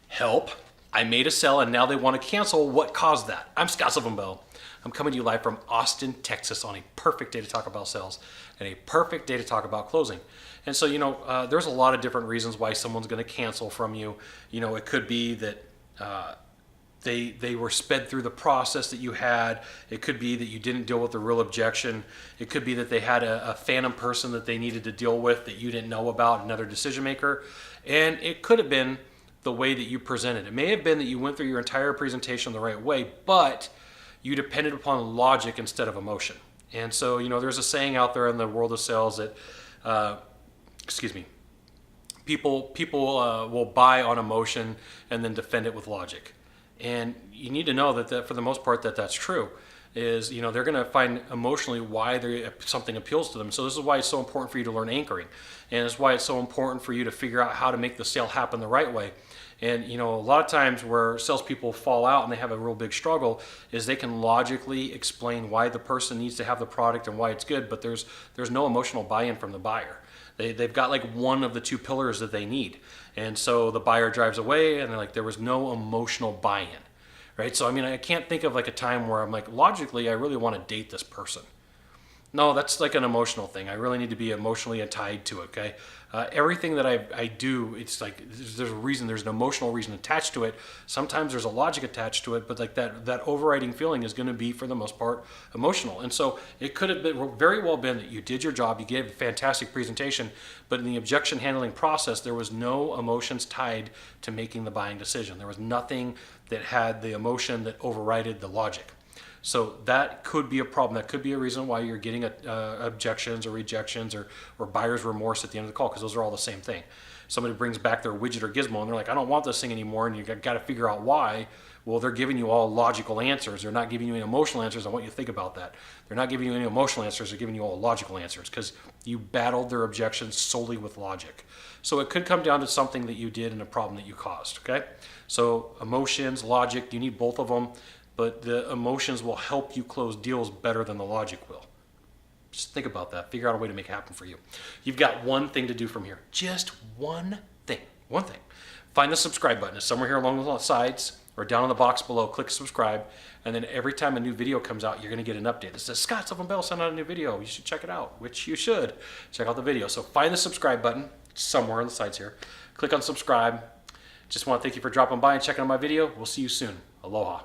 Help, I made a sale and now they want to cancel. What caused that? I'm Sylvan Bell. I'm coming to you live from Austin, Texas on a perfect day to talk about sales and a perfect day to talk about closing. And so, there's a lot of different reasons why someone's going to cancel from you. It could be that they were sped through the process that you had. It could be that you didn't deal with the real objection. It could be that they had a phantom person that they needed to deal with that you didn't know about, another decision maker. And it could have been the way that you presented. It may have been that you went through your entire presentation the right way, but you depended upon logic instead of emotion. And so, there's a saying out there in the world of sales that, people will buy on emotion and then defend it with logic. And you need to know that for the most part that's true. Is they're going to find emotionally why something appeals to them. So this is why it's so important for you to learn anchoring, and it's why it's so important for you to figure out how to make the sale happen the right way. And a lot of times where salespeople fall out and they have a real big struggle is they can logically explain why the person needs to have the product and why it's good, but there's no emotional buy-in from the buyer. They've got like one of the two pillars that they need, and so the buyer drives away, and they're like, there was no emotional buy-in. Right? So, I can't think of like a time where I'm like, logically, I really want to date this person. No, that's like an emotional thing. I really need to be emotionally tied to it, okay? Everything that I do, it's like there's a reason, there's an emotional reason attached to it. Sometimes there's a logic attached to it, but like that overriding feeling is going to be, for the most part, emotional. And so it could have been very well been that you did your job, you gave a fantastic presentation, but in the objection handling process, there was no emotions tied to making the buying decision. There was nothing that had the emotion that overrided the logic. So that could be a problem. That could be a reason why you're getting objections or rejections or buyer's remorse at the end of the call, because those are all the same thing. Somebody brings back their widget or gizmo and they're like, I don't want this thing anymore, and you've got to figure out why. Well, they're giving you all logical answers. They're not giving you any emotional answers. I want you to think about that. They're not giving you any emotional answers. They're giving you all logical answers because you battled their objections solely with logic. So it could come down to something that you did and a problem that you caused, okay? So emotions, logic, you need both of them, but the emotions will help you close deals better than the logic will. Just think about that. Figure out a way to make it happen for you. You've got one thing to do from here. Just one thing. One thing. Find the subscribe button. It's somewhere here along the sides or down in the box below. Click subscribe, and then every time a new video comes out, you're going to get an update that says, Scott, Sylvan Bell sent out a new video. You should check it out, which you should. Check out the video. So find the subscribe button somewhere on the sides here. Click on subscribe. Just want to thank you for dropping by and checking out my video. We'll see you soon. Aloha.